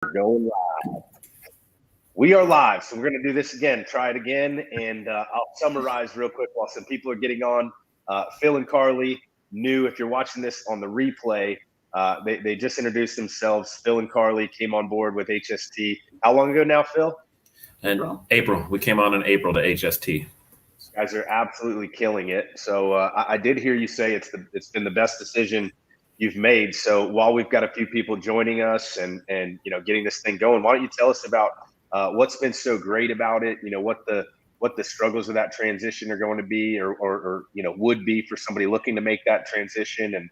Going live. We are live, so we're going to do this again. Try it again, and I'll summarize real quick while some people are getting on. Phil and Carly, new. If you're watching this on the replay, they just introduced themselves. Phil and Carly came on board with HST. How long ago now, Phil? April. We came on in April to HST. You guys are absolutely killing it. So I did hear you say it's been the best decision you've made. So while we've got a few people joining us and getting this thing going, why don't you tell us about what's been so great about it? What the struggles of that transition are going to be, or would be for somebody looking to make that transition, and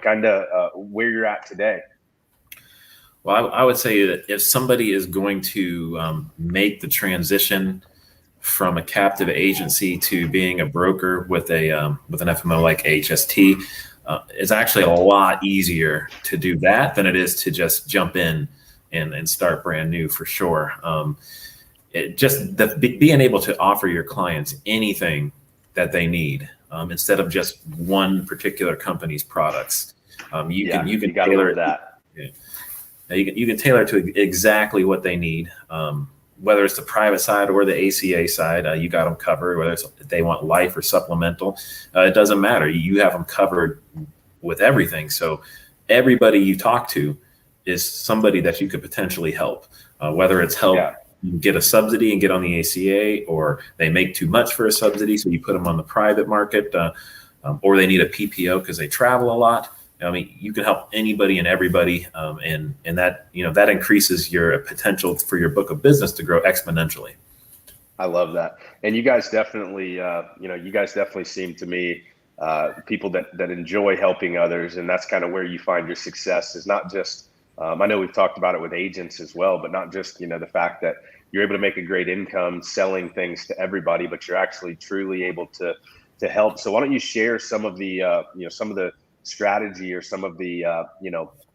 kind of where you're at today. Well, I would say that if somebody is going to make the transition from a captive agency to being a broker with an FMO like HST, it's actually a lot easier to do that than it is to just jump in and start brand new, for sure. Being able to offer your clients anything that they need instead of just one particular company's products. You can tailor that. Yeah. You can tailor to exactly what they need. Whether it's the private side or the ACA side, you got them covered. Whether they want life or supplemental, it doesn't matter. You have them covered with everything. So everybody you talk to is somebody that you could potentially help. Whether it's help get a subsidy and get on the ACA, or they make too much for a subsidy, so you put them on the private market, or they need a PPO because they travel a lot. I mean, you can help anybody and everybody, and that that increases your potential for your book of business to grow exponentially. I love that, and you guys definitely, seem to me people that enjoy helping others, and that's kind of where you find your success. Is not just I know we've talked about it with agents as well, but not just the fact that you're able to make a great income selling things to everybody, but you're actually truly able to help. So why don't you share some of the some of the strategy or some of the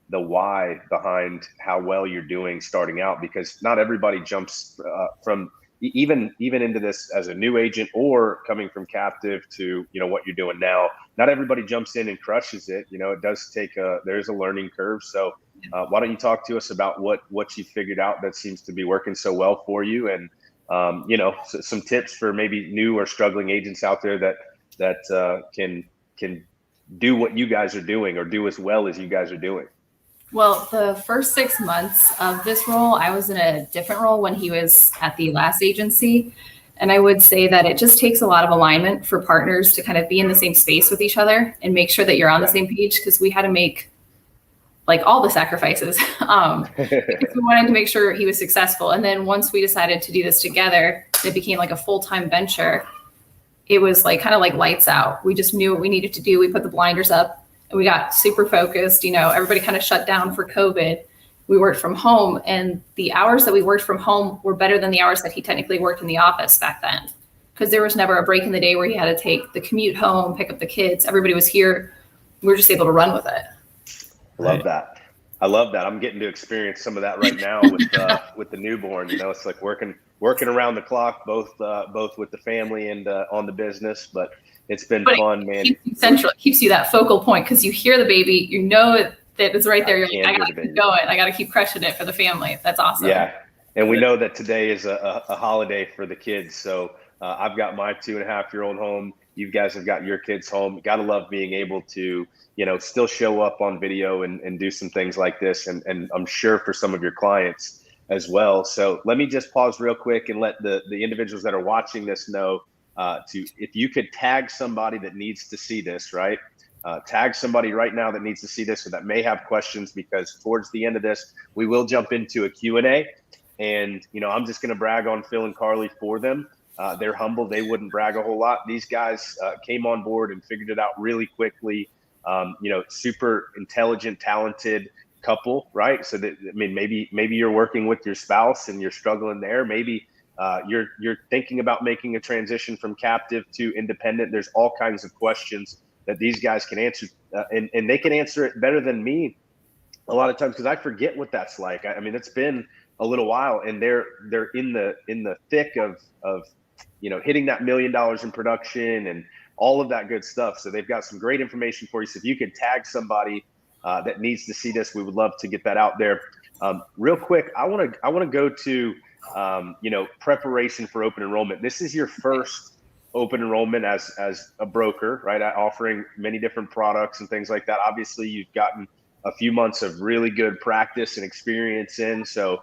the why behind how well you're doing starting out, because not everybody jumps from even into this as a new agent or coming from captive to what you're doing now. Not everybody jumps in and crushes it. It does take there's a learning curve. So why don't you talk to us about what you figured out that seems to be working so well for you, and some tips for maybe new or struggling agents out there that can do what you guys are doing, or do as well as you guys are doing. Well, the first 6 months of this role, I was in a different role when he was at the last agency. And I would say that it just takes a lot of alignment for partners to kind of be in the same space with each other and make sure that you're on the same page, because we had to make all the sacrifices because we wanted to make sure he was successful. And then once we decided to do this together, it became like a full-time venture. It was kind of like lights out. We just knew what we needed to do. We put the blinders up and we got super focused. Everybody kind of shut down for COVID. We worked from home, and the hours that we worked from home were better than the hours that he technically worked in the office back then, because there was never a break in the day where he had to take the commute home, pick up the kids. Everybody was here. We were just able to run with it. Love that. I love that. I'm getting to experience some of that right now with the newborn. It's like working around the clock, both with the family and on the business. But it's been fun, man. Keeps you central. It keeps you that focal point, because you hear the baby, that it's right there. You're like, I gotta keep going. I gotta keep crushing it for the family. That's awesome. Yeah, and we know that today is a holiday for the kids. So I've got my 2.5-year-old home. You guys have got your kids home. You gotta love being able to still show up on video and do some things like this, and I'm sure for some of your clients as well. So let me just pause real quick and let the individuals that are watching this know if you could tag somebody that needs to see this, right? Tag somebody right now that needs to see this, or that may have questions, because towards the end of this, we will jump into a Q&A. And, I'm just going to brag on Phil and Carly for them. They're humble. They wouldn't brag a whole lot. These guys came on board and figured it out really quickly. Super intelligent, talented couple, right? So that, maybe you're working with your spouse and you're struggling there. Maybe you're thinking about making a transition from captive to independent. There's all kinds of questions that these guys can answer, and they can answer it better than me a lot of times, because I forget what that's like. It's been a little while, and they're in the thick of hitting that $1 million in production and all of that good stuff. So they've got some great information for you. So if you could tag somebody that needs to see this, we would love to get that out there. Real quick, I want to go to preparation for open enrollment. This is your first open enrollment as a broker, right? Offering many different products and things like that. Obviously, you've gotten a few months of really good practice and experience in, so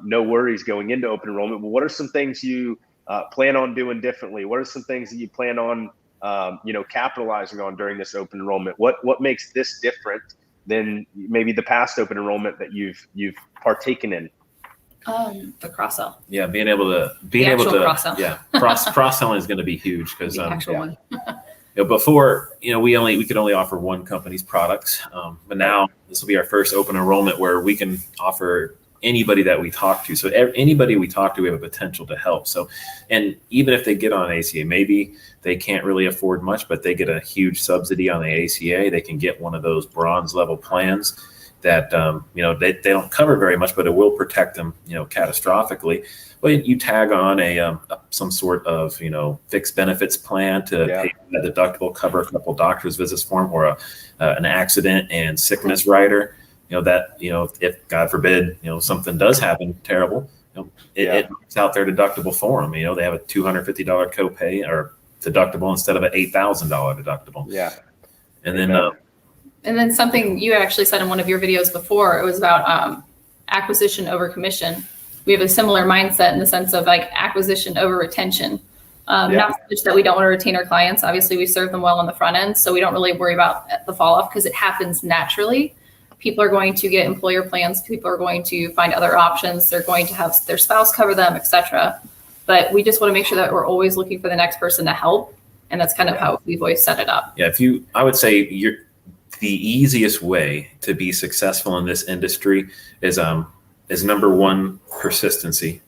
no worries going into open enrollment. But what are some things you plan on doing differently? What are some things that you plan on capitalizing on during this open enrollment? What makes this different than maybe the past open enrollment that you've partaken in? The cross sell. Yeah, being able to cross-sell. Yeah, cross selling is going to be huge because one. Before, we could only offer one company's products, but now this will be our first open enrollment where we can offer anybody that we talk to. So anybody we talk to, we have a potential to help. So, and even if they get on ACA, maybe they can't really afford much, but they get a huge subsidy on the ACA. They can get one of those bronze level plans that, they don't cover very much, but it will protect them, catastrophically. But you tag on some sort of, fixed benefits plan to pay that deductible, cover a couple doctor's visits for them, or an accident and sickness rider. If God forbid, something does happen terrible, it knocks out their deductible for them. They have a $250 copay or deductible instead of an $8,000 deductible. Yeah. And then something you actually said in one of your videos before, it was about acquisition over commission. We have a similar mindset in the sense of like acquisition over retention. Not so much that we don't want to retain our clients. Obviously, we serve them well on the front end, so we don't really worry about the fall off because it happens naturally. People are going to get employer plans. People are going to find other options. They're going to have their spouse cover them, etc. But we just want to make sure that we're always looking for the next person to help. And that's kind of how we've always set it up. Yeah. I would say the easiest way to be successful in this industry is number one, persistency.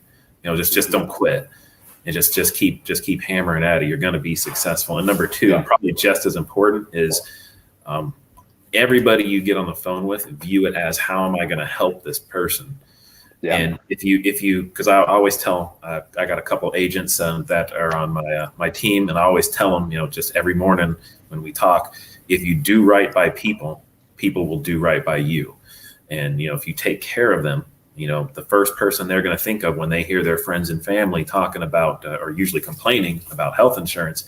Just don't quit and just keep hammering at it. You're going to be successful. And number two, and probably just as important, is everybody you get on the phone with, view it as, how am I going to help this person? Yeah. And if you, because I always tell, I got a couple agents that are on my team, and I always tell them, just every morning when we talk, if you do right by people, people will do right by you. And, if you take care of them, the first person they're going to think of when they hear their friends and family talking about, or usually complaining about health insurance,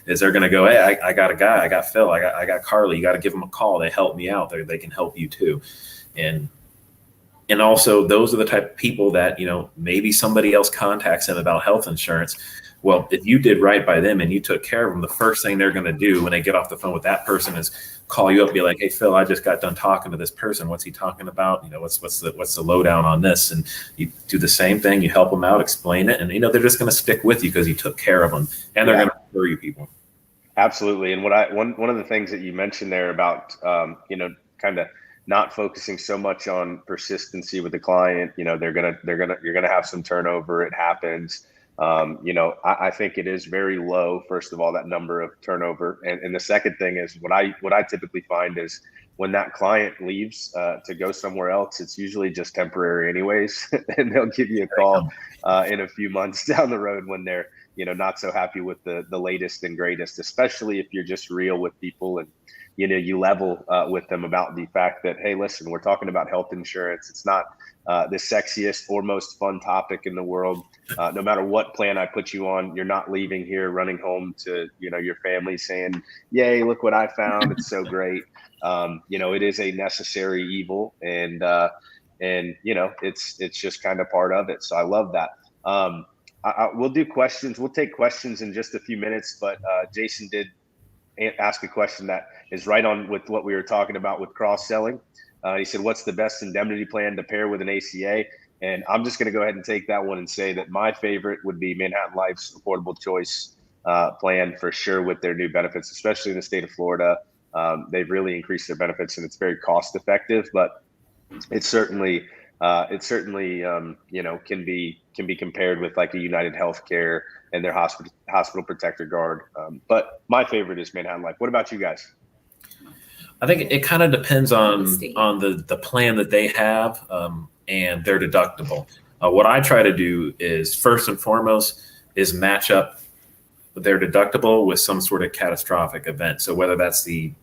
is they're going to go, hey, I got a guy, I got Phil, I got Carly, you got to give them a call. They help me out. They can help you too. And also those are the type of people that, maybe somebody else contacts them about health insurance. Well, if you did right by them and you took care of them, the first thing they're going to do when they get off the phone with that person is call you up and be like, hey, Phil, I just got done talking to this person. What's he talking about? What's the lowdown on this? And you do the same thing. You help them out, explain it. And, they're just going to stick with you because you took care of them, and they're going to refer you people. Absolutely. And one of the things that you mentioned there about, kind of not focusing so much on persistency with the client, you're going to have some turnover. It happens. I think it is very low, first of all, that number of turnover. And the second thing is what I typically find is when that client leaves to go somewhere else, it's usually just temporary anyways. And they'll give you a call in a few months down the road when they're, not so happy with the latest and greatest, especially if you're just real with people and, you level with them about the fact that, hey, listen, we're talking about health insurance. It's not the sexiest or most fun topic in the world. No matter what plan I put you on, you're not leaving here running home to, your family saying, yay, look what I found. It's so great. It is a necessary evil, and it's just kind of part of it. So I love that. We'll do questions. We'll take questions in just a few minutes, but Jason did ask a question that is right on with what we were talking about with cross-selling. He said, what's the best indemnity plan to pair with an ACA? And I'm just going to go ahead and take that one and say that my favorite would be Manhattan Life's Affordable Choice plan for sure, with their new benefits, especially in the state of Florida. They've really increased their benefits, and it's very cost effective, but it certainly can be compared with like a United Healthcare and their hospital protector guard. But my favorite is Manhattan Life. What about you guys? I think it kind of depends on the plan that they have and their deductible. What I try to do is, first and foremost, is match up their deductible with some sort of catastrophic event. So whether that's the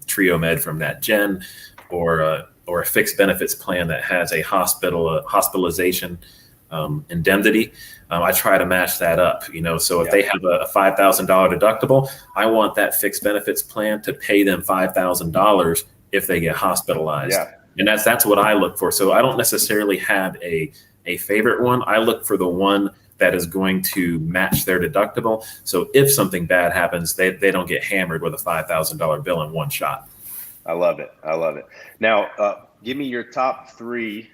Trio Med from that Gen or or a fixed benefits plan that has a hospitalization indemnity, I try to match that up. So if they have a $5,000 deductible, I want that fixed benefits plan to pay them $5,000 if they get hospitalized. And that's what I look for. So I don't necessarily have a favorite one. I look for the one that is going to match their deductible. So if something bad happens, they don't get hammered with a $5,000 bill in one shot. I love it. Now, give me your top three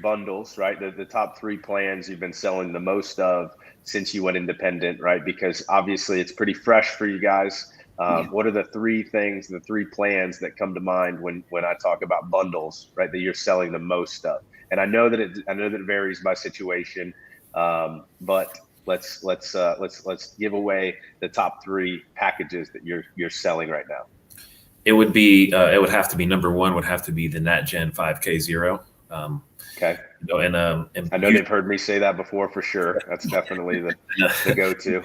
bundles, right? The top three plans you've been selling the most of since you went independent, right? Because obviously it's pretty fresh for you guys. What are the three things, the three plans that come to mind when I talk about bundles, right? That you're selling the most of? And I know that it varies by situation, but let's give away the top three packages that you're selling right now. It would have to be number one would have to be the NatGen 5K0. Okay. And I know they've heard me say that before for sure. That's definitely the go-to.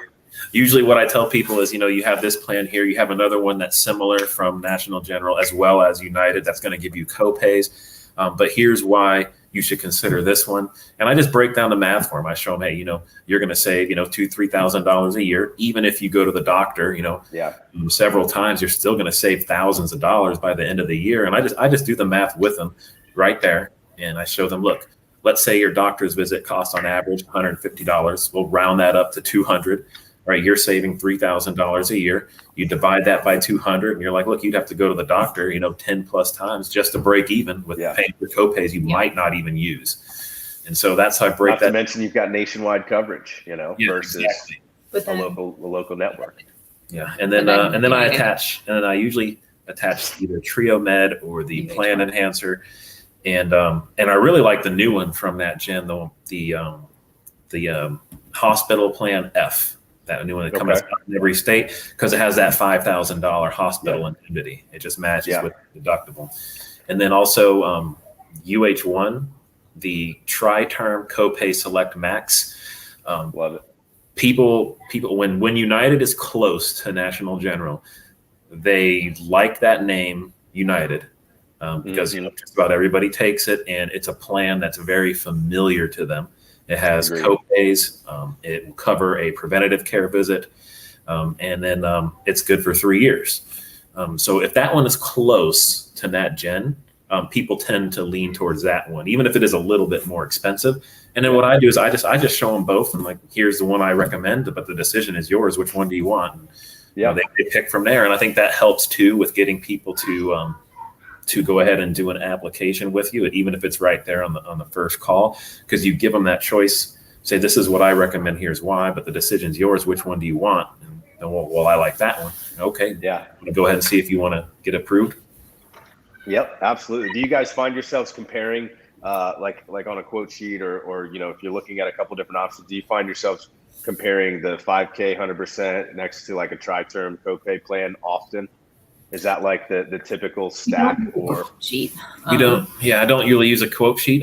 Usually what I tell people is, you have this plan here, you have another one that's similar from National General as well as United that's going to give you co-pays. But here's why you should consider this one. And I just break down the math for them. I show them, hey, you're going to save, $2,000-$3,000 a year. Even if you go to the doctor, several times, you're still going to save thousands of dollars by the end of the year. And I just do the math with them right there. And I show them, look, let's say your doctor's visit costs on average $150. We'll round that up to $200. Right, you're saving $3,000 a year. You divide that by 200, and you're like, look, you'd have to go to the doctor, 10 plus times just to break even with paying for co-pays you might not even use. And so that's how I break that. Not to mention you've got nationwide coverage, versus a local network. Yeah, and then I usually attach either Trio Med or the Plan Enhancer, and I really like the new one from NatGen, the Hospital Plan F. That new one that comes out in every state, because it has that $5,000 hospital indemnity. It just matches with the deductible. And then also UH1, the Tri-Term Copay Select Max. Love it. People when United is close to National General, they like that name United because just about everybody takes it, and it's a plan that's very familiar to them. It has co-pays. It will cover a preventative care visit, and then it's good for 3 years. So if that one is close to NatGen, people tend to lean towards that one, even if it is a little bit more expensive. And then what I do is I just show them both, and like, here's the one I recommend, but the decision is yours. Which one do you want? And, they pick from there, and I think that helps too with getting people to go ahead and do an application with you, even if it's right there on the first call, because you give them that choice. Say, this is what I recommend. Here's why, but the decision's yours. Which one do you want? And then, well, I like that one. Okay, go ahead and see if you want to get approved. Yep, absolutely. Do you guys find yourselves comparing, like on a quote sheet, or if you're looking at a couple different options, do you find yourselves comparing the 5K 100% next to like a tri-term copay plan often? Is that like the typical stack or sheet? You don't? Yeah, I don't usually use a quote sheet.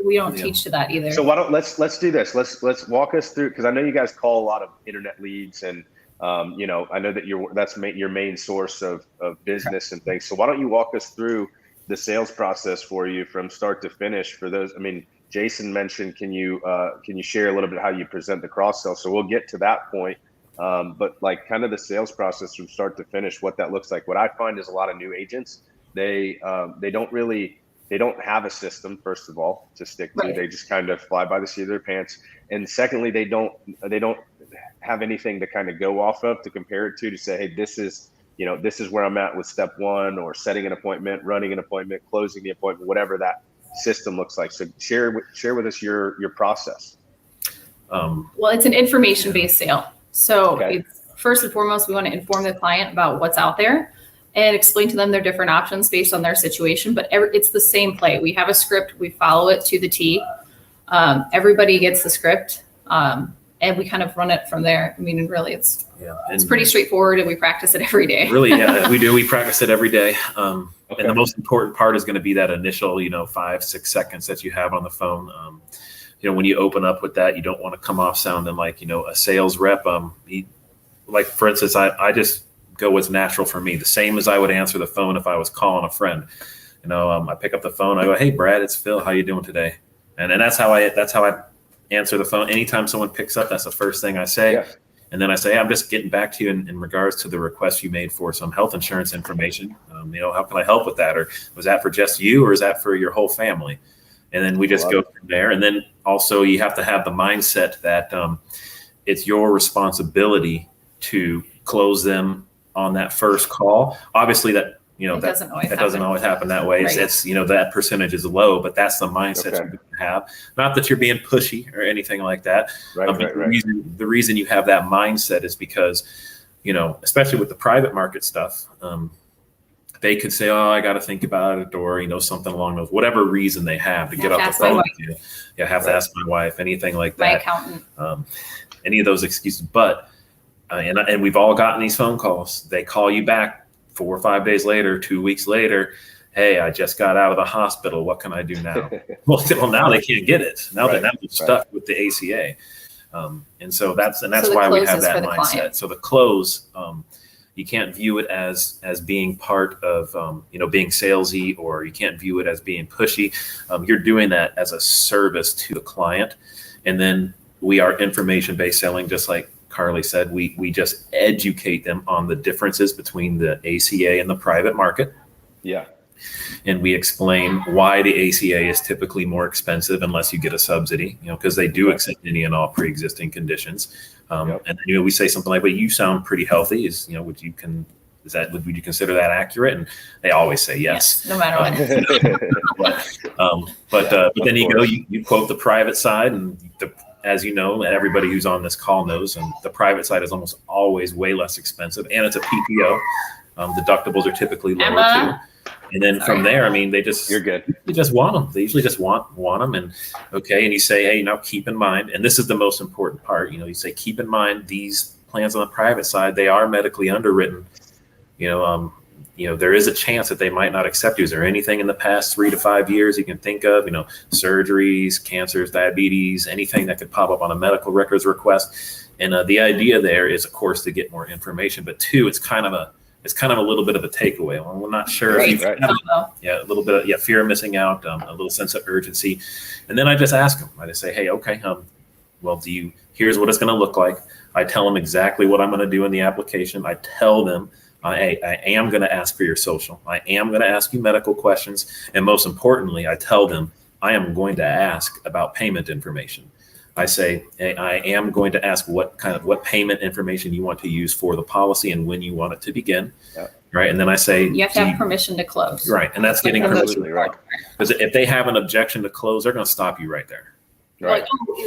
We don't teach to that either. So let's do this. Let's walk us through, because I know you guys call a lot of internet leads, and I know that that's your main source of business and things. So why don't you walk us through the sales process for you from start to finish? For those, I mean, Jason mentioned, can you share a little bit how you present the cross sell? So we'll get to that point. But like kind of the sales process from start to finish, what that looks like. What I find is a lot of new agents, they don't have a system, first of all, to stick to. They just kind of fly by the seat of their pants. And secondly, they don't have anything to kind of go off of to compare it to say, hey, this is where I'm at with step one, or setting an appointment, running an appointment, closing the appointment, whatever that system looks like. So share with us your process. Well, it's an information-based sale. So it's, first and foremost, we want to inform the client about what's out there and explain to them their different options based on their situation. But it's the same play. We have a script. We follow it to the T. Everybody gets the script, and we kind of run it from there. I mean, really, it's pretty straightforward, and we practice it every day. Really, yeah, we do. We practice it every day. And the most important part is going to be that initial, 5-6 seconds that you have on the phone. When you open up with that, you don't want to come off sounding like, a sales rep. Like, for instance, I just go what's natural for me, the same as I would answer the phone if I was calling a friend. I pick up the phone. I go, "Hey, Brad, it's Phil. How you doing today?" And that's how I answer the phone. Anytime someone picks up, that's the first thing I say. Yeah. And then I say, I'm just getting back to you in regards to the request you made for some health insurance information. How can I help with that? Or was that for just you, or is that for your whole family? And then we just go from there. And then also you have to have the mindset that it's your responsibility to close them on that first call. Obviously that doesn't always happen that way. Right. It's that percentage is low, but that's the mindset you have. Not that you're being pushy or anything like that. Right. The reason you have that mindset is because, especially with the private market stuff, they could say, "Oh, I got to think about it," or something along those, whatever reason they have to get off the phone with you. Yeah, I have to ask my wife, anything like that. My accountant. Any of those excuses, but and we've all gotten these phone calls. They call you back 4 or 5 days later, 2 weeks later. "Hey, I just got out of the hospital. What can I do now?" Well, now they can't get it. Now they're stuck with the ACA. And so that's why we have that mindset. Client. So the close, you can't view it as being part of, being salesy, or you can't view it as being pushy. You're doing that as a service to the client. And then we are information-based selling, just like Carly said. We just educate them on the differences between the ACA and the private market. Yeah. And we explain why the ACA is typically more expensive unless you get a subsidy, because they do accept any and all pre-existing conditions. And then, we say something like, "Well, you sound pretty healthy. Would you consider that accurate?" And they always say yes, no matter what. But then you quote the private side, and as you know, everybody who's on this call knows, and the private side is almost always way less expensive, and it's a PPO. Deductibles are typically lower too. And then from there, you're good. You just want them. They usually just want them. And you say, "Hey, now keep in mind," and this is the most important part. You say, "Keep in mind, these plans on the private side, they are medically underwritten. There is a chance that they might not accept you. Is there anything in the past 3 to 5 years you can think of? Surgeries, cancers, diabetes, anything that could pop up on a medical records request." And the idea there is, of course, to get more information, but two, it's kind of a little bit of a takeaway. Well, we're not sure if a little bit of fear of missing out, a little sense of urgency. And then I just ask them. I just say, "Hey, okay, here's what it's going to look like." I tell them exactly what I'm going to do in the application. I tell them, I am going to ask for your social. I am going to ask you medical questions. And most importantly, I tell them I am going to ask about payment information. I say, I am going to ask what payment information you want to use for the policy and when you want it to begin. Yeah. Right. And then I say, you have to have permission to close. Right. And that's getting permission. Right. Because if they have an objection to close, they're going to stop you right there. Right.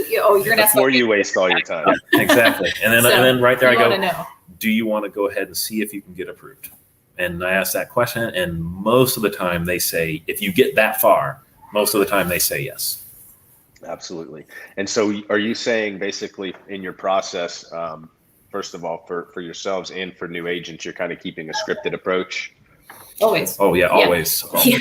You're going to before you waste all your time. Yeah, exactly. And then right there I go, "Do you want to go ahead and see if you can get approved?" And I ask that question, and most of the time they say, if you get that far, most of the time they say yes. Absolutely. And so are you saying basically in your process, first of all, for yourselves and for new agents, you're kind of keeping a scripted approach? Always. Oh yeah, always. Yeah.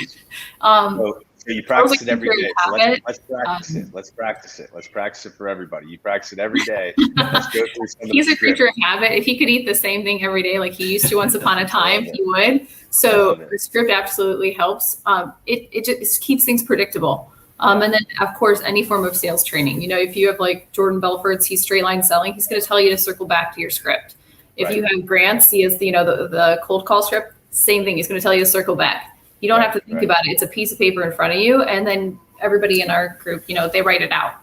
So you practice it every day. So let's practice it. Let's practice it. Let's practice it for everybody. You practice it every day. Let's go through some of He's a creature of habit. If he could eat the same thing every day like he used to once upon a time, he would. So the script absolutely helps. It just keeps things predictable. And then, of course, any form of sales training. If you have like Jordan Belford's, he's straight line selling. He's going to tell you to circle back to your script. If you have Grant's, he has the cold call script. Same thing. He's going to tell you to circle back. You don't have to think about it. It's a piece of paper in front of you, and then everybody in our group, they write it out.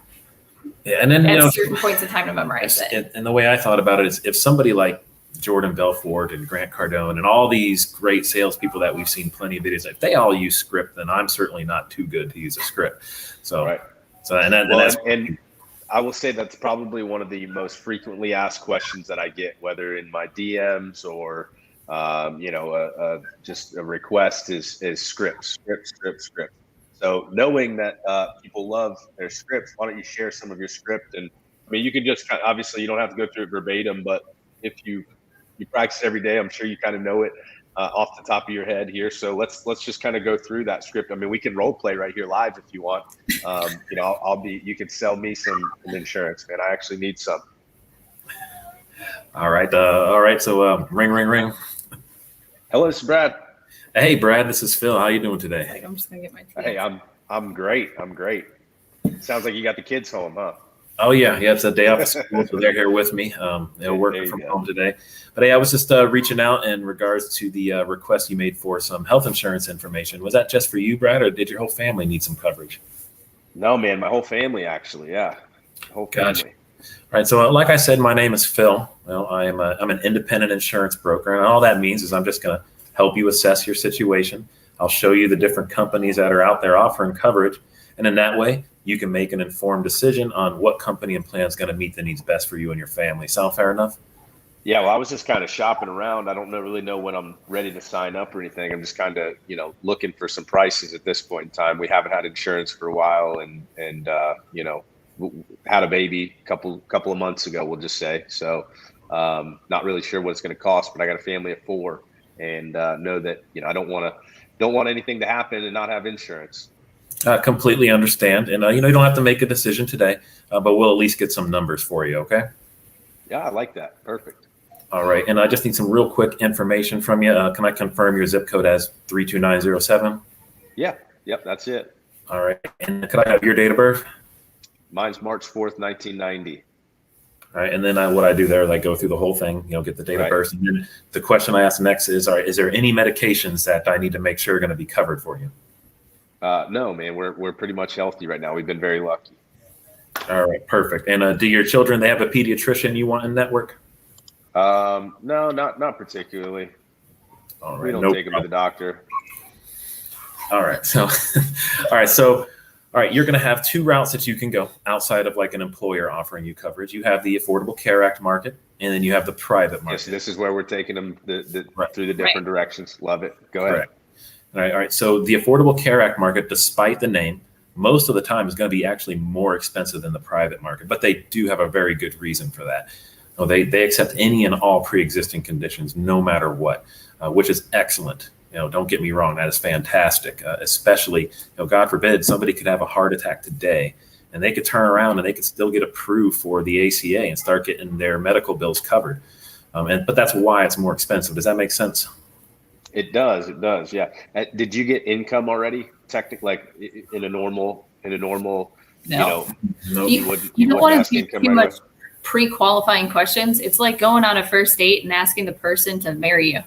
Yeah, and then at certain points in time to memorize it. And the way I thought about it is, if somebody like Jordan Belfort and Grant Cardone and all these great salespeople that we've seen plenty of videos, if they all use script, then I'm certainly not too good to use a script. So, and I will say that's probably one of the most frequently asked questions that I get, whether in my DMs or just a request is script. So knowing that people love their scripts, why don't you share some of your script? And you can just obviously you don't have to go through it verbatim, but if you practice every day, I'm sure you kind of know it off the top of your head here. So let's just kind of go through that script. we can role play right here live if you want. You could sell me some insurance, man. I actually need some. All right. So ring. Hello, this is Brad. Hey, Brad, this is Phil. How you doing today? Like, I'm just gonna get my. Hey, I'm great. I'm great. Sounds like you got the kids home, huh? Oh yeah, it's a day off of school, so they're here with me. They're working from home today. But hey, I was just reaching out in regards to the request you made for some health insurance information. Was that just for you, Brad, or did your whole family need some coverage? No, man, my whole family actually. Yeah, whole family. Gotcha. Right. So, like I said, my name is Phil. Well, I'm an independent insurance broker, and all that means is I'm just going to help you assess your situation. I'll show you the different companies that are out there offering coverage, and in that way, you can make an informed decision on what company and plan is going to meet the needs best for you and your family. Sound fair enough? Yeah. Well, I was just kind of shopping around. I don't really know when I'm ready to sign up or anything. I'm just kind of looking for some prices at this point in time. We haven't had insurance for a while, and had a baby a couple of months ago, we'll just say. So not really sure what it's going to cost, but I got a family of 4, and know that I don't want anything to happen and not have insurance. Completely understand, and you don't have to make a decision today, but we'll at least get some numbers for you. Okay? Yeah, I like that. Perfect. All right, and I just need some real quick information from you. Can I confirm your zip code as 32907? Yeah. Yep. That's it. All right, and could I have your date of birth? Mine's March 4th, 1990. All right, and then what I do there is I go through the whole thing, get the date of birth. And then the question I ask next is, all right, is there any medications that I need to make sure are going to be covered for you? No, man, we're pretty much healthy right now. We've been very lucky. All right, perfect. And do your children, they have a pediatrician you want in network? No, not particularly. All right, we don't take them to the doctor. All right, so all right, you're going to have 2 routes that you can go outside of like an employer offering you coverage. You have the Affordable Care Act market, and then you have the private market. Yes, this is where we're taking them through the different directions. Love it. Go ahead. Correct. All right. So the Affordable Care Act market, despite the name, most of the time is going to be actually more expensive than the private market, but they do have a very good reason for that. They accept any and all pre-existing conditions, no matter what, which is excellent. Don't get me wrong, that is fantastic. Especially, God forbid, somebody could have a heart attack today, and they could turn around and they could still get approved for the ACA and start getting their medical bills covered. But that's why it's more expensive. Does that make sense? It does. Yeah. Did you get income already? Technically, like in a normal, No. You don't want to do too much pre-qualifying questions. It's like going on a first date and asking the person to marry you.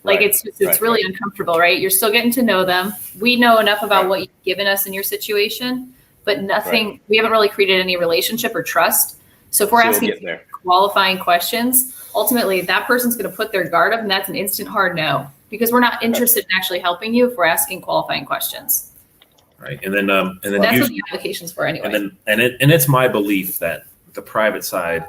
Like it's really uncomfortable, right? You're still getting to know them. We know enough about what you've given us in your situation, but nothing. We haven't really created any relationship or trust. So if we're asking qualifying questions, ultimately that person's going to put their guard up, and that's an instant hard no, because we're not interested in actually helping you if we're asking qualifying questions. Right, and then that's what the application's for anyway. And it's my belief that the private side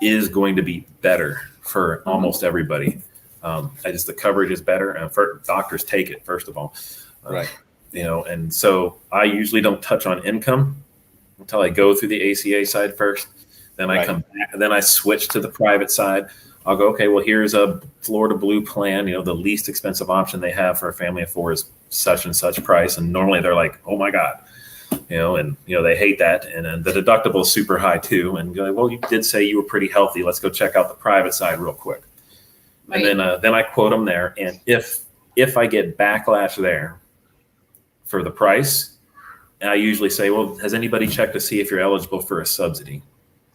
is going to be better for almost everybody. The coverage is better, and for doctors take it first of all, right? And so I usually don't touch on income until I go through the ACA side first. Then I come back, and then I switch to the private side. I'll go, okay, well, here's a Florida Blue plan. The least expensive option they have for a family of 4 is such and such price, and normally they're like, oh my God, they hate that, and then the deductible is super high too. And go, well, you did say you were pretty healthy. Let's go check out the private side real quick. Right. And then I quote them there. And if I get backlash there for the price, I usually say, well, has anybody checked to see if you're eligible for a subsidy?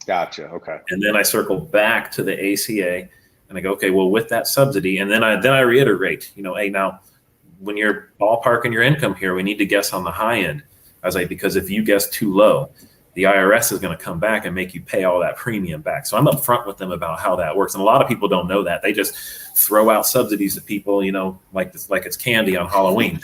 Gotcha. Okay. And then I circle back to the ACA and I go, okay, well, with that subsidy. And then I reiterate, hey, now when you're ballparking your income here, we need to guess on the high end. I was like, because if you guess too low, the IRS is going to come back and make you pay all that premium back. So I'm upfront with them about how that works. And a lot of people don't know that. They just throw out subsidies to people, like it's candy on Halloween,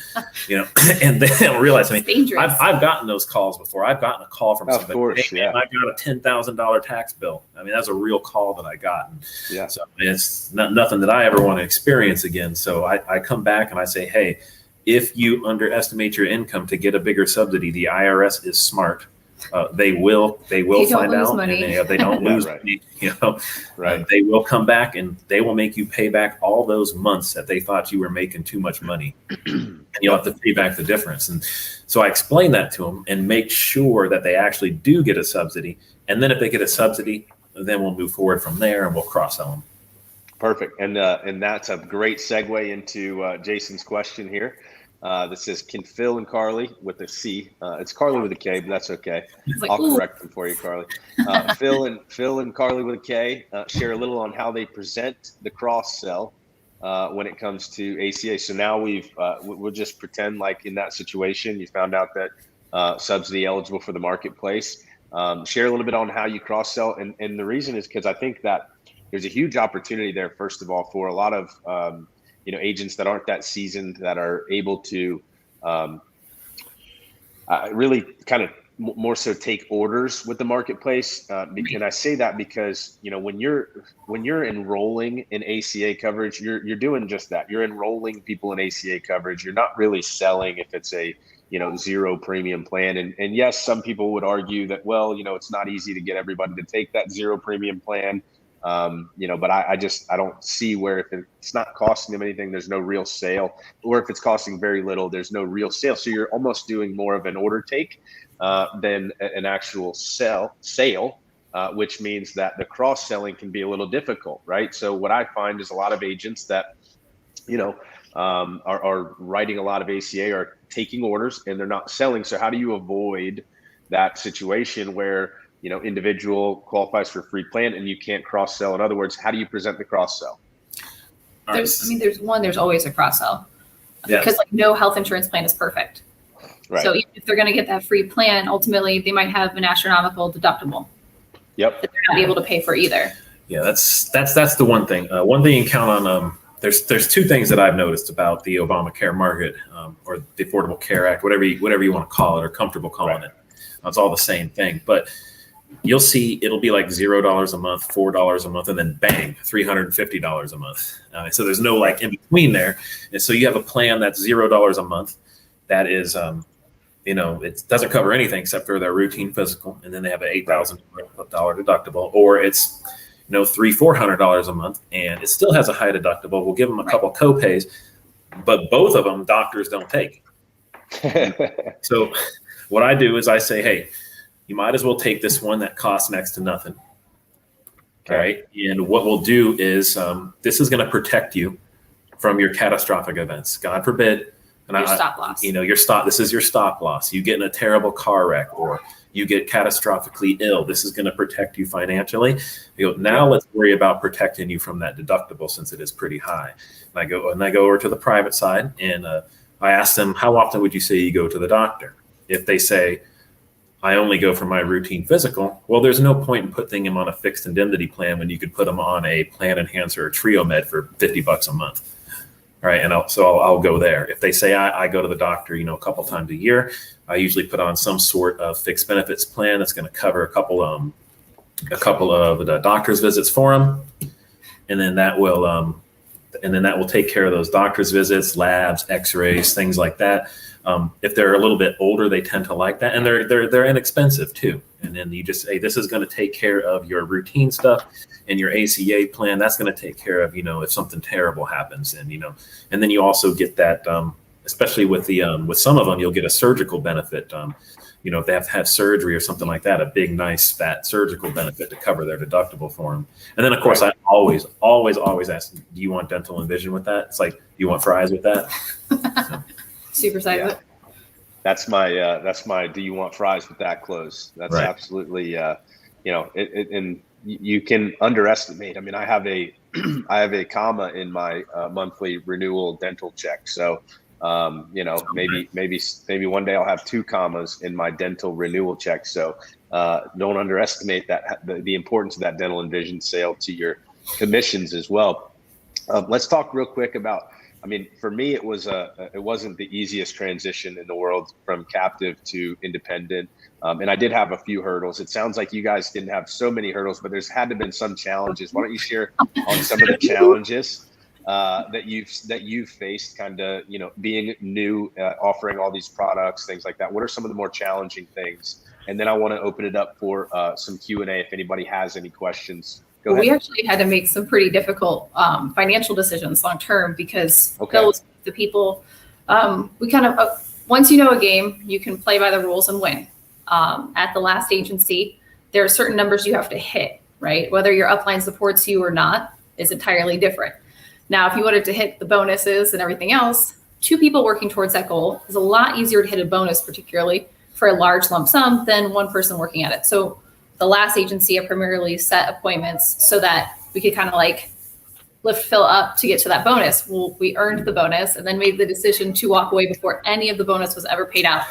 and they don't realize. I mean, I've gotten those calls before. I've gotten a call from somebody. Of course, hey, man, I got a $10,000 tax bill. I mean, that's a real call that I got. And so it's nothing that I ever want to experience again. So I come back and I say, hey, if you underestimate your income to get a bigger subsidy, the IRS is smart. They will find out, money. And they don't lose money. They will come back and they will make you pay back all those months that they thought you were making too much money, and you'll have to pay back the difference. And so I explain that to them and make sure that they actually do get a subsidy. And then if they get a subsidy, then we'll move forward from there and we'll cross sell them. Perfect. And that's a great segue into Jason's question here. That says, can Phil and Carly with a C, it's Carly with a K, but that's okay. Like, I'll correct them for you, Carly. Phil and Carly with a K share a little on how they present the cross sell when it comes to ACA. So now we'll just pretend like in that situation, you found out that subsidy eligible for the marketplace. Share a little bit on how you cross sell. And the reason is because I think that there's a huge opportunity there, first of all, for a lot of agents that aren't that seasoned, that are able to really kind of more so take orders with the marketplace. And I say that because when you're enrolling in ACA coverage, you're doing just that. You're enrolling people in ACA coverage. You're not really selling if it's a zero premium plan. And yes, some people would argue that, well, it's not easy to get everybody to take that zero premium plan. But I don't see where, if it's not costing them anything, there's no real sale, or if it's costing very little, there's no real sale. So you're almost doing more of an order take than an actual sale, which means that the cross selling can be a little difficult, right? So what I find is a lot of agents that, are writing a lot of ACA are taking orders and they're not selling. So how do you avoid that situation where individual qualifies for free plan and you can't cross sell? In other words, how do you present the cross sell? There's always a cross sell, because no health insurance plan is perfect. Right. So if they're going to get that free plan, ultimately they might have an astronomical deductible. Yep. That they're not able to pay for either. Yeah, that's the one thing. One thing you can count on. There's two things that I've noticed about the Obamacare market, or the Affordable Care Act, whatever you want to call it, or comfortable calling it. It's all the same thing, but you'll see it'll be like $0 a month, $4 a month, and then bang, $350 a month. So there's no like in between there. And so you have a plan that's $0 a month. That is, it doesn't cover anything except for their routine physical. And then they have an $8,000 deductible, or it's, $300-400 a month, and it still has a high deductible. We'll give them a couple co-pays, but both of them doctors don't take. So what I do is I say, hey, you might as well take this one that costs next to nothing. Okay. Right. And what we'll do is this is going to protect you from your catastrophic events. God forbid. And your stop loss. This is your stop loss. You get in a terrible car wreck, or you get catastrophically ill. This is going to protect you financially. Now let's worry about protecting you from that deductible, since it is pretty high. And I go over to the private side, and I ask them, how often would you say you go to the doctor? If they say, I only go for my routine physical, well, there's no point in putting them on a fixed indemnity plan when you could put them on a plan enhancer or Trio Med for $50 a month. All right. And I'll go there. If they say I go to the doctor, a couple times a year, I usually put on some sort of fixed benefits plan that's going to cover a couple of the doctor's visits for them. And then that will take care of those doctor's visits, labs, x-rays, things like that. If they're a little bit older, they tend to like that, and they're inexpensive too. And then you just say, this is going to take care of your routine stuff, and your ACA plan, that's going to take care of, if something terrible happens. And, and then you also get that, especially with with some of them, you'll get a surgical benefit. If they have to have surgery or something like that, a big, nice, fat surgical benefit to cover their deductible for them. And then, of course, I always ask, do you want dental and vision with that? It's like, do you want fries with that? So. Super side of it. That's my do you want fries with that close? That's right. Absolutely, and you can underestimate. I mean, I have a comma in my monthly renewal dental check. So, maybe one day I'll have 2 commas in my dental renewal check. So, don't underestimate that, the importance of that dental and vision sale to your commissions as well. Let's talk real quick about. I mean, for me, it wasn't the easiest transition in the world from captive to independent. And I did have a few hurdles. It sounds like you guys didn't have so many hurdles, but there's had to have been some challenges. Why don't you share on some of the challenges that you've faced, kind of, being new, offering all these products, things like that? What are some of the more challenging things? And then I want to open it up for some Q&A if anybody has any questions. Go ahead. We actually had to make some pretty difficult financial decisions long term, because those the people we kind of once you know a game, you can play by the rules and win. At the last agency, there are certain numbers you have to hit, right? Whether your upline supports you or not is entirely different. Now, if you wanted to hit the bonuses and everything else, 2 people working towards that goal is a lot easier to hit a bonus, particularly for a large lump sum, than 1 person working at it. So the last agency, I primarily set appointments so that we could kind of like lift Phil up to get to that bonus. Well, we earned the bonus and then made the decision to walk away before any of the bonus was ever paid out.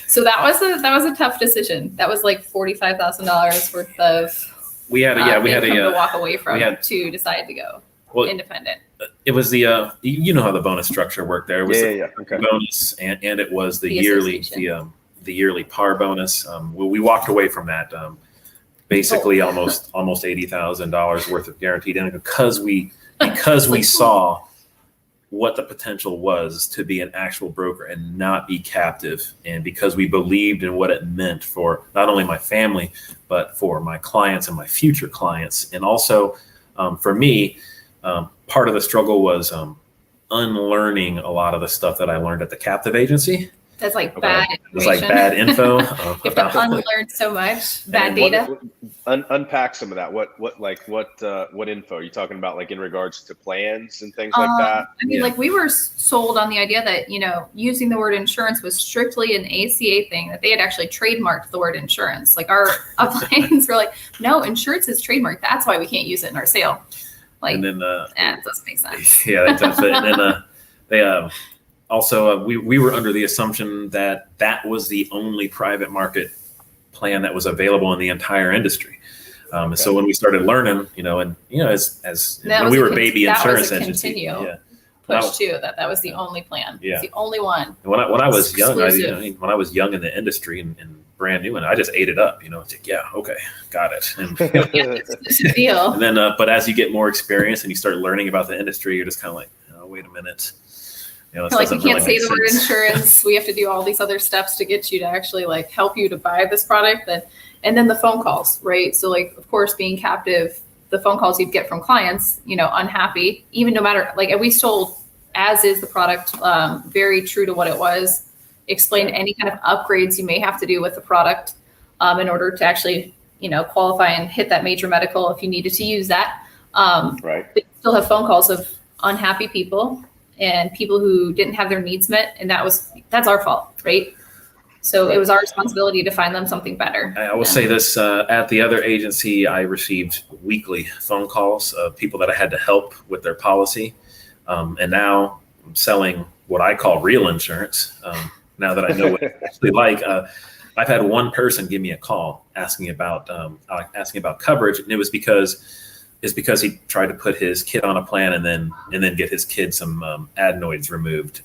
So that was a tough decision. That was like $45,000 worth of we had to walk away from to decide to go independent. It was the you know how the bonus structure worked there. It was Okay. bonus and it was the yearly yearly par bonus. We walked away from that. Basically almost $80,000 worth of guaranteed income because we saw what the potential was to be an actual broker and not be captive, and because we believed in what it meant for not only my family but for my clients and my future clients. And also for me, part of the struggle was unlearning a lot of the stuff that I learned at the captive agency. That's like bad information. It's like bad info. You have to unlearn so much bad data. Unpack some of that. What info are you talking about? Like in regards to plans and things like that? I mean, like we were sold on the idea that, using the word insurance was strictly an ACA thing, that they had actually trademarked the word insurance. Like our plans were like, no, insurance is trademarked. That's why we can't use it in our sale. Like, and then, it doesn't make sense. Yeah, that does. And then they also, we were under the assumption that was the only private market plan that was available in the entire industry. So when we started learning, as when we were baby insurance agency, push too, that was the only plan. Yeah, it's the only one. And when I was young, when I was young in the industry and brand new, and I just ate it up. It's like, yeah, okay, got it. And, it's a deal. And then, but as you get more experience and you start learning about the industry, you're just kind of like, oh, wait a minute. Like we can't say the word insurance. We have to do all these other steps to get you to actually like help you to buy this product. And then the phone calls, right? So like, of course, being captive, the phone calls you'd get from clients, unhappy, even no matter, like we sold as is the product, very true to what it was, explain any kind of upgrades you may have to do with the product in order to actually, qualify and hit that major medical if you needed to use that. Right. But you still have phone calls of unhappy people and people who didn't have their needs met. And that's our fault, right? So it was our responsibility to find them something better. I will say this, at the other agency, I received weekly phone calls of people that I had to help with their policy. And now I'm selling what I call real insurance. Now that I know what it's actually like, I've had one person give me a call asking about coverage. And it was because he tried to put his kid on a plan and then get his kid some adenoids removed,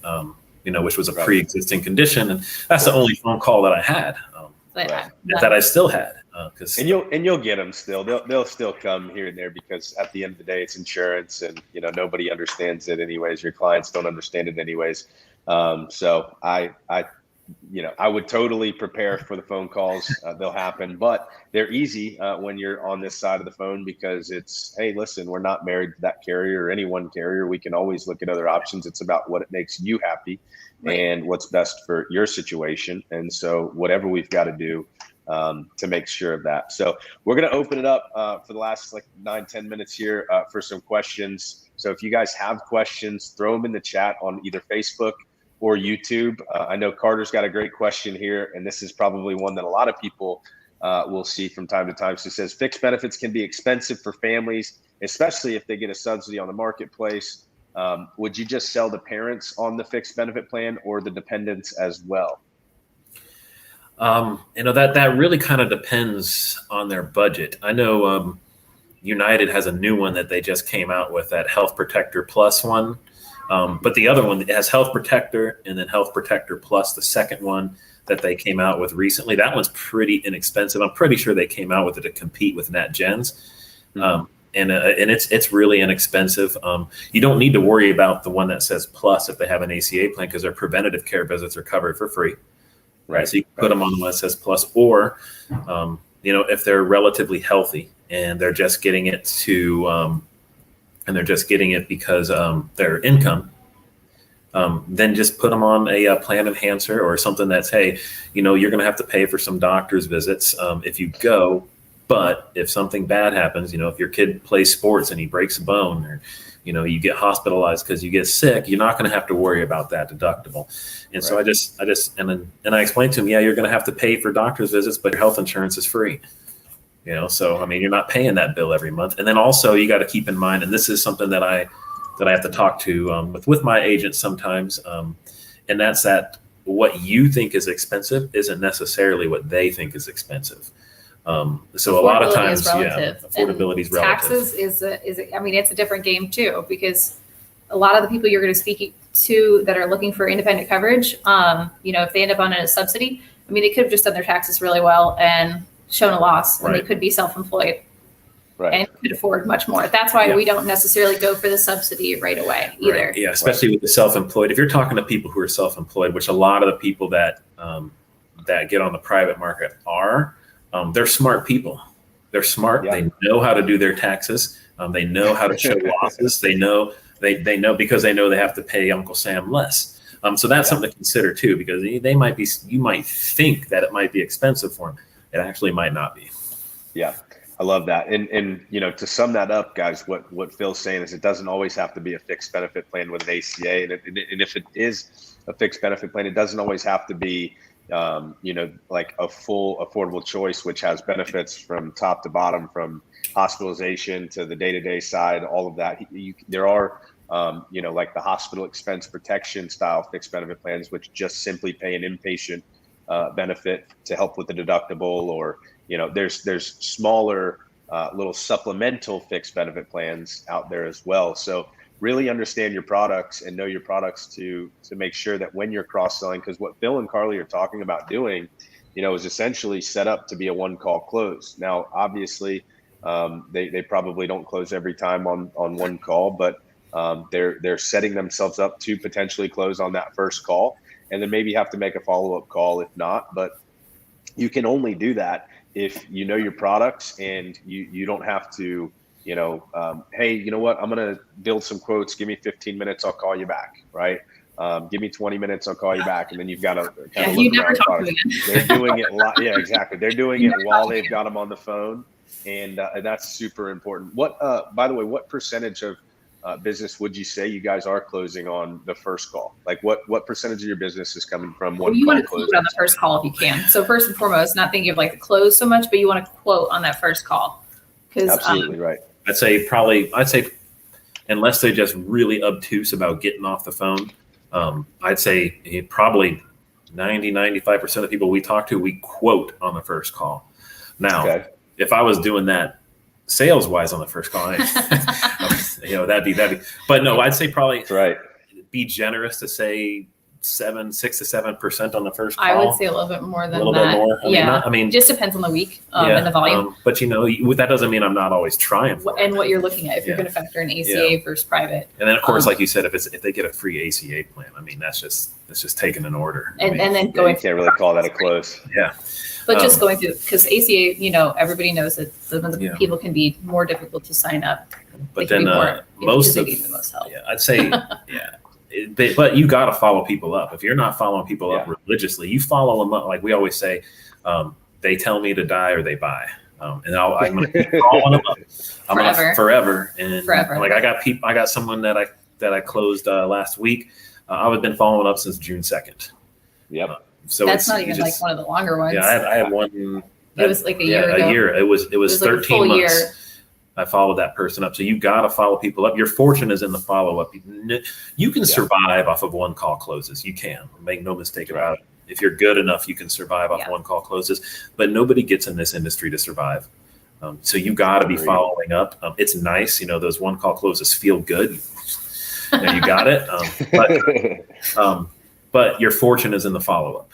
which was a pre-existing condition. And that's the only phone call that I had, that I still had. And you'll get them still. They'll still come here and there because at the end of the day, it's insurance, and nobody understands it anyways. Your clients don't understand it anyways. So I would totally prepare for the phone calls. They'll happen, but they're easy when you're on this side of the phone because it's, hey, listen, we're not married to that carrier or any one carrier. We can always look at other options. It's about what it makes you happy and what's best for your situation. And so whatever we've got to do to make sure of that. So we're going to open it up for the last 9-10 minutes here for some questions. So if you guys have questions, throw them in the chat on either Facebook or YouTube. I know Carter's got a great question here, and this is probably one that a lot of people will see from time to time. So it says, fixed benefits can be expensive for families, especially if they get a subsidy on the marketplace. Would you just sell the parents on the fixed benefit plan or the dependents as well? That really kind of depends on their budget. I know United has a new one that they just came out with, that Health Protector Plus one. But the other one has Health Protector and then Health Protector Plus, the second one that they came out with recently. That one's pretty inexpensive. I'm pretty sure they came out with it to compete with NatGens. And it's really inexpensive. You don't need to worry about the one that says Plus if they have an ACA plan, because their preventative care visits are covered for free. Right. So you can put them on the one that says Plus, or, if they're relatively healthy and they're just getting it because their income, then just put them on a plan enhancer or something that's, hey, you're going to have to pay for some doctor's visits if you go, But if something bad happens, if your kid plays sports and he breaks a bone, or you get hospitalized because you get sick, you're not going to have to worry about that deductible. And so I just and I explained to him, yeah, you're going to have to pay for doctor's visits, but your health insurance is free. So I mean, you're not paying that bill every month. And then also you got to keep in mind, and this is something that I have to talk to with my agents sometimes, and that's that what you think is expensive isn't necessarily what they think is expensive. So a lot of times, affordability is relative. Taxes is I mean, it's a different game too, because a lot of the people you're going to speak to that are looking for independent coverage, if they end up on a subsidy, I mean, they could have just done their taxes really well and shown a loss, and they could be self-employed and could afford much more. That's why we don't necessarily go for the subsidy right away either. Right. Yeah, especially with the self-employed. If you're talking to people who are self-employed, which a lot of the people that get on the private market are, they're smart people. They're smart. Yeah. They know how to do their taxes. They know how to show losses. They know because they know they have to pay Uncle Sam less. So that's something to consider too, because you might think that it might be expensive for them. It actually might not be. Yeah, I love that. And to sum that up, guys, what Phil's saying is it doesn't always have to be a fixed benefit plan with an ACA. And if it is a fixed benefit plan, it doesn't always have to be like a full affordable choice, which has benefits from top to bottom, from hospitalization to the day-to-day side, all of that. There are, like the hospital expense protection style fixed benefit plans, which just simply pay an inpatient benefit to help with the deductible, or, there's smaller little supplemental fixed benefit plans out there as well. So really understand your products and know your products to make sure that when you're cross-selling, because what Phil and Carly are talking about doing, is essentially set up to be a one-call close. Now, obviously, they probably don't close every time on one call, but they're setting themselves up to potentially close on that first call, and then maybe have to make a follow-up call if not. But you can only do that if you know your products, and you don't have to, hey, you know what? I'm going to build some quotes. Give me 15 minutes. I'll call you back. Right. Give me 20 minutes. I'll call you back. And then you've got to kind of look around products. They're doing it. Yeah, exactly. They're doing it while they've got them on the phone. And that's super important. By the way, what percentage of business would you say you guys are closing on the first call? Like what percentage of your business is coming from one call? You want to quote on the first call if you can. So first and foremost, not thinking of like the close so much, but you want to quote on that first call. Absolutely right. I'd say unless they're just really obtuse about getting off the phone, I'd say probably 95% of people we talk to, we quote on the first call. Now, if I was doing that sales wise on the first call, that'd be, but no, I'd say probably be generous to say 6 to 7% on the first call. I would say a little bit more than that. A little bit more. I mean, just depends on the week and the volume. But that doesn't mean I'm not always trying for and what you're looking at, if you're going to factor in ACA versus private. And then of course, like you said, if they get a free ACA plan, I mean, that's just taking an order. And then going, you can't really call that a close. Yeah. But just going through, because ACA, everybody knows that some of the people can be more difficult to sign up. But then most of the most help. Yeah, I'd say but you got to follow people up. If you're not following people up religiously, you follow them up. Like we always say, they tell me to die or they buy. And I'm going to keep following them up. Forever. And forever. Like I got someone that I closed last week. I've been following up since June 2nd. Yep. So that's not even like one of the longer ones. Yeah, I had one. It was like a year ago. A year. It was 13 like months. Year. I followed that person up. So you got to follow people up. Your fortune is in the follow up. You can survive off of one call closes. You can. Make no mistake about it. If you're good enough, you can survive off one call closes. But nobody gets in this industry to survive. So you got to be following up. It's nice. Those one call closes feel good. You got it. But your fortune is in the follow up.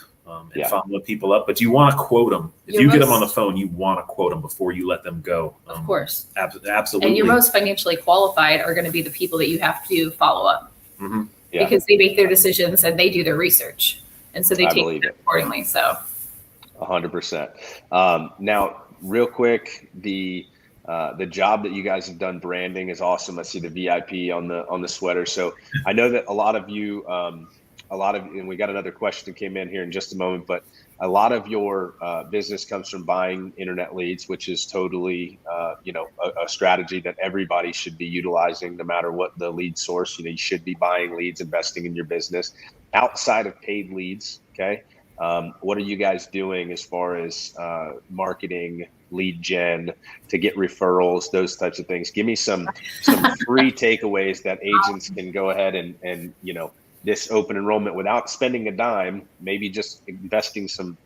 And following people up, but you want to quote them. If you get them on the phone, you want to quote them before you let them go. Of course. Absolutely. And your most financially qualified are going to be the people that you have to follow up because they make their decisions and they do their research. And so they take it accordingly. So 100%. Now, real quick, the job that you guys have done branding is awesome. I see the VIP on the sweater. So I know that a lot of you, and we got another question that came in here in just a moment, but a lot of your business comes from buying internet leads, which is totally, a strategy that everybody should be utilizing no matter what the lead source. You should be buying leads, investing in your business outside of paid leads. Okay. What are you guys doing as far as marketing, lead gen, to get referrals, those types of things? Give me some free takeaways that agents can go ahead and this open enrollment without spending a dime, maybe just investing some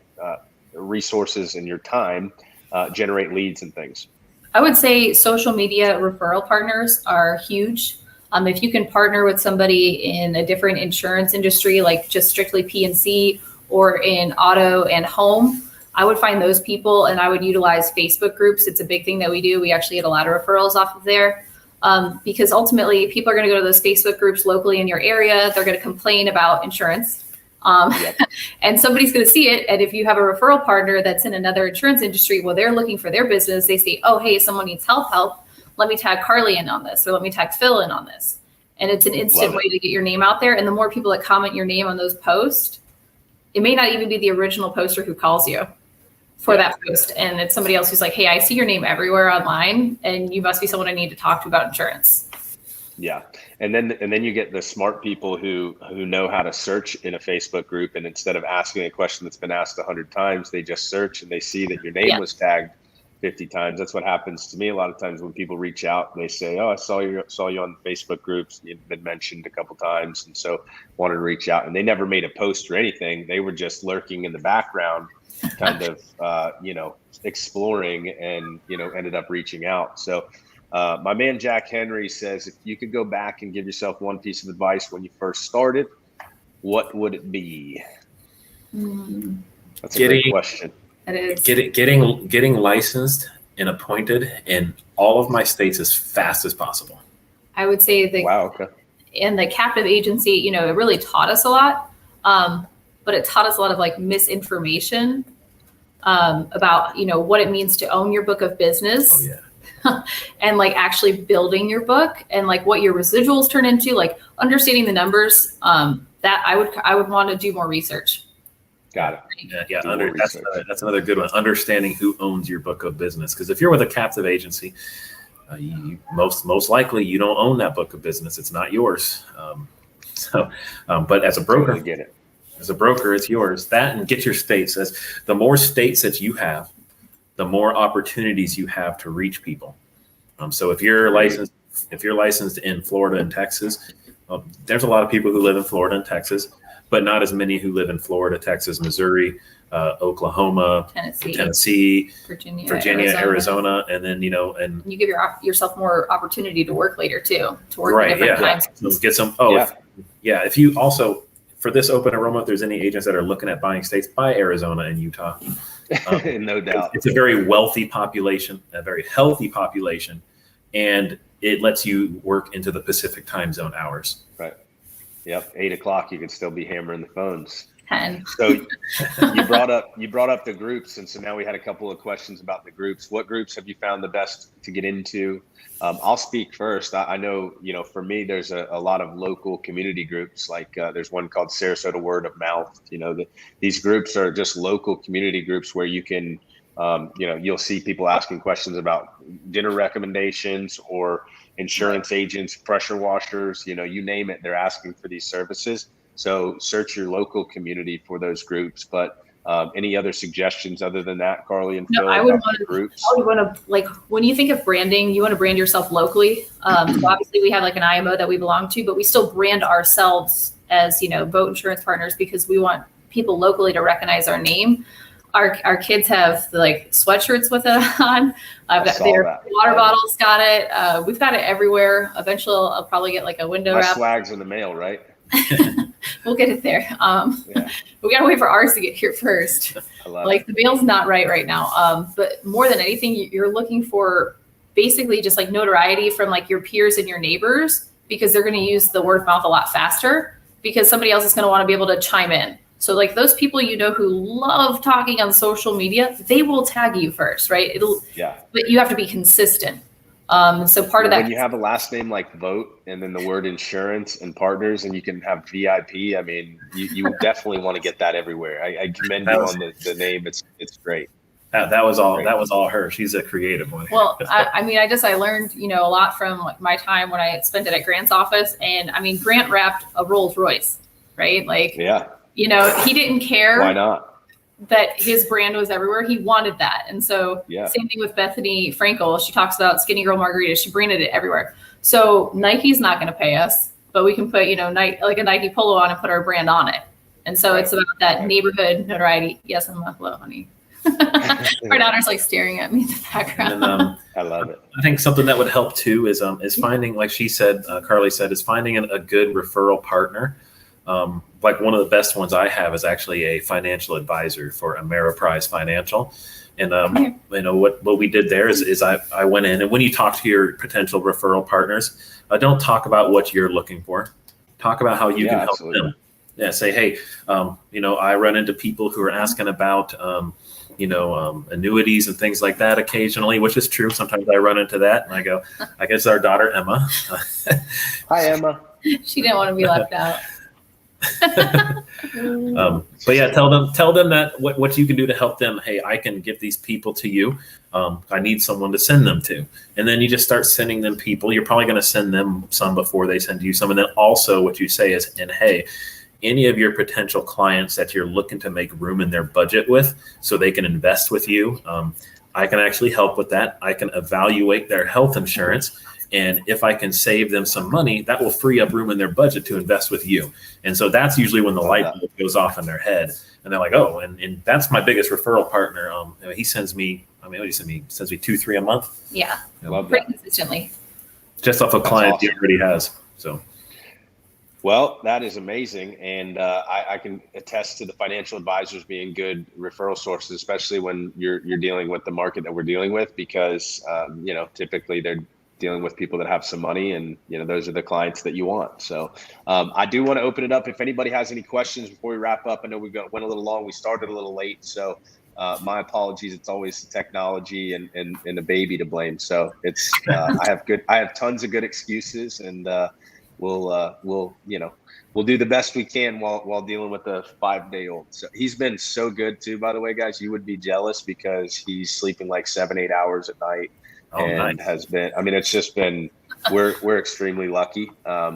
resources in your time, generate leads and things. I would say social media referral partners are huge. If you can partner with somebody in a different insurance industry, like just strictly P&C or in auto and home, I would find those people, and I would utilize Facebook groups. It's a big thing that we do. We actually get a lot of referrals off of there. Because ultimately people are going to go to those Facebook groups locally in your area. They're going to complain about insurance. And somebody's going to see it. And if you have a referral partner that's in another insurance industry, well, they're looking for their business. They say, oh, hey, someone needs help. Let me tag Carly in on this, or let me tag Phil in on this. And it's an instant way to get your name out there. And the more people that comment your name on those posts, it may not even be the original poster who calls you for that post. And it's somebody else who's like, hey, I see your name everywhere online and you must be someone I need to talk to about insurance. Yeah. And then you get the smart people who know how to search in a Facebook group. And instead of asking a question that's been asked 100 times, they just search and they see that your name was tagged 50 times. That's what happens to me a lot of times when people reach out and they say, oh, I saw you on Facebook groups. You've been mentioned a couple times. And so wanted to reach out, and they never made a post or anything. They were just lurking in the background, kind of, exploring, and, ended up reaching out. So my man, Jack Henry, says, if you could go back and give yourself one piece of advice when you first started, what would it be? That's a great question. It is. Getting licensed and appointed in all of my states as fast as possible. I would say in the captive agency, it really taught us a lot, but it taught us a lot of misinformation about, what it means to own your book of business. Oh, yeah. And actually building your book and what your residuals turn into, understanding the numbers, that I would want to do more research. Got it. Yeah. That's another good one. Understanding who owns your book of business. Because if you're with a captive agency, you most likely you don't own that book of business. It's not yours. But as a broker, totally get it. As a broker, it's yours. That, and get your states. As the more states that you have, the more opportunities you have to reach people. So if you're licensed in Florida and Texas, there's a lot of people who live in Florida and Texas, but not as many who live in Florida, Texas, Missouri, Oklahoma, Tennessee, Virginia, Arizona, and then and you give yourself more opportunity to work later too, to work at different times. So get some. If you also, for this open enrollment, if there's any agents that are looking at buying states, buy Arizona and Utah. No doubt. It's a very wealthy population, a very healthy population, and it lets you work into the Pacific time zone hours. Right. Yep. 8 o'clock, you could still be hammering the phones. 10. So you brought up the groups, and so now we had a couple of questions about the groups. What groups have you found the best to get into? I'll speak first. I know, for me, there's a lot of local community groups. There's one called Sarasota Word of Mouth. These groups are just local community groups where you can, you'll see people asking questions about dinner recommendations or insurance agents, pressure washers, you name it, they're asking for these services. So search your local community for those groups. But any other suggestions other than that, Carly and Phil? I would want to, when you think of branding, you want to brand yourself locally. So obviously we have an IMO that we belong to, but we still brand ourselves as, Vogt Insurance Partners, because we want people locally to recognize our name. Our kids have sweatshirts with it on. I've got their water bottles. Got it. We've got it everywhere. Eventually, I'll probably get a window wrap. Swag's in the mail, right? We'll get it there. We gotta wait for ours to get here first. The mail's not right now. But more than anything, you're looking for basically just notoriety from your peers and your neighbors, because they're going to use the word of mouth a lot faster, because somebody else is going to want to be able to chime in. So those people who love talking on social media, they will tag you first, right? But you have to be consistent. So part of that, when you have a last name like Vogt and then the word insurance and partners, and you can have VIP, I mean, you definitely want to get that everywhere. I commend you on the name. It's great. That was all her. She's a creative one. Well, I mean, I learned, a lot from like my time when I spent it at Grant's office. And I mean, Grant wrapped a Rolls Royce, right? Like, yeah, he didn't care. Why not? That his brand was everywhere. He wanted that. And so same thing with Bethany Frankel. She talks about Skinny Girl Margarita. She branded it everywhere. So Nike's not going to pay us, but we can put, like a Nike polo on and put our brand on it. And so it's about that neighborhood notoriety. Yes, I'm hello, honey. My daughter's like staring at me in the background. And, I love it. I think something that would help too is finding, like she said, Carly said, is finding a good referral partner. Like one of the best ones I have is actually a financial advisor for Ameriprise Financial. And, what we did there is I went in, and when you talk to your potential referral partners, don't talk about what you're looking for. Talk about how you can help them. Yeah. Say, hey, I run into people who are asking about, annuities and things like that occasionally, which is true. Sometimes I run into that and I go, I guess our daughter, Emma. Hi, Emma. She didn't want to be left out. But yeah, tell them that what you can do to help them. Hey, I can get these people to you. I need someone to send them to. And then you just start sending them people. You're probably going to send them some before they send you some. And then also what you say is, and hey, any of your potential clients that you're looking to make room in their budget with so they can invest with you, I can actually help with that. I can evaluate their health insurance. And if I can save them some money, that will free up room in their budget to invest with you. And so that's usually when the light bulb goes off in their head. And they're like, oh, and that's my biggest referral partner. He sends me, what do you send me? Sends me 2-3 a month. Yeah. Pretty consistently. Just off a client he already has. So. Well, that is amazing. And I can attest to the financial advisors being good referral sources, especially when you're dealing with the market that we're dealing with, because, typically they're dealing with people that have some money, and those are the clients that you want. So I do want to open it up. If anybody has any questions before we wrap up, I know we went a little long. We started a little late, so my apologies. It's always technology and a baby to blame. So it's I have tons of good excuses, and we'll do the best we can while dealing with a 5-day-old. So he's been so good too, by the way, guys. You would be jealous because he's sleeping like 7-8 hours at night. Nice. Has been, it's just been, we're extremely lucky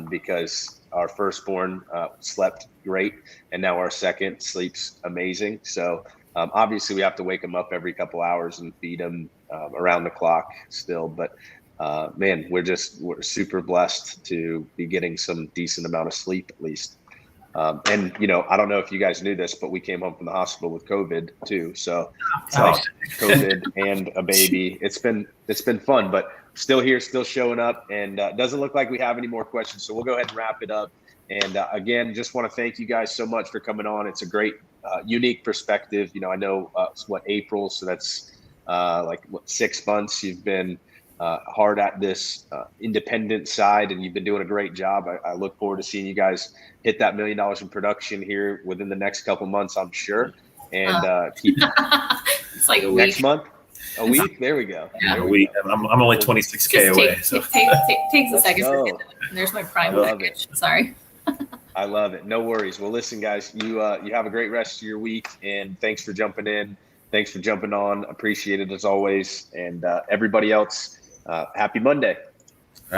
because our firstborn slept great, and now our second sleeps amazing. So obviously we have to wake him up every couple hours and feed him around the clock still. But man, we're super blessed to be getting some decent amount of sleep at least. And I don't know if you guys knew this, but we came home from the hospital with COVID too. So COVID and a baby. It's been fun, but still here, still showing up, and doesn't look like we have any more questions. So we'll go ahead and wrap it up. And again, just want to thank you guys so much for coming on. It's a great, unique perspective. I know it's April, so that's 6 months you've been hard at this independent side, and you've been doing a great job. I look forward to seeing you guys hit that $1 million in production here within the next couple months, I'm sure. And keep it's like a week. Next month, a week. There we go. Yeah, a week. I'm only 26K away. So takes a second. There's my prime package. Sorry. I love it. No worries. Well, listen, guys, you have a great rest of your week, and thanks for jumping in. Thanks for jumping on. Appreciate it as always. And everybody else, happy Monday.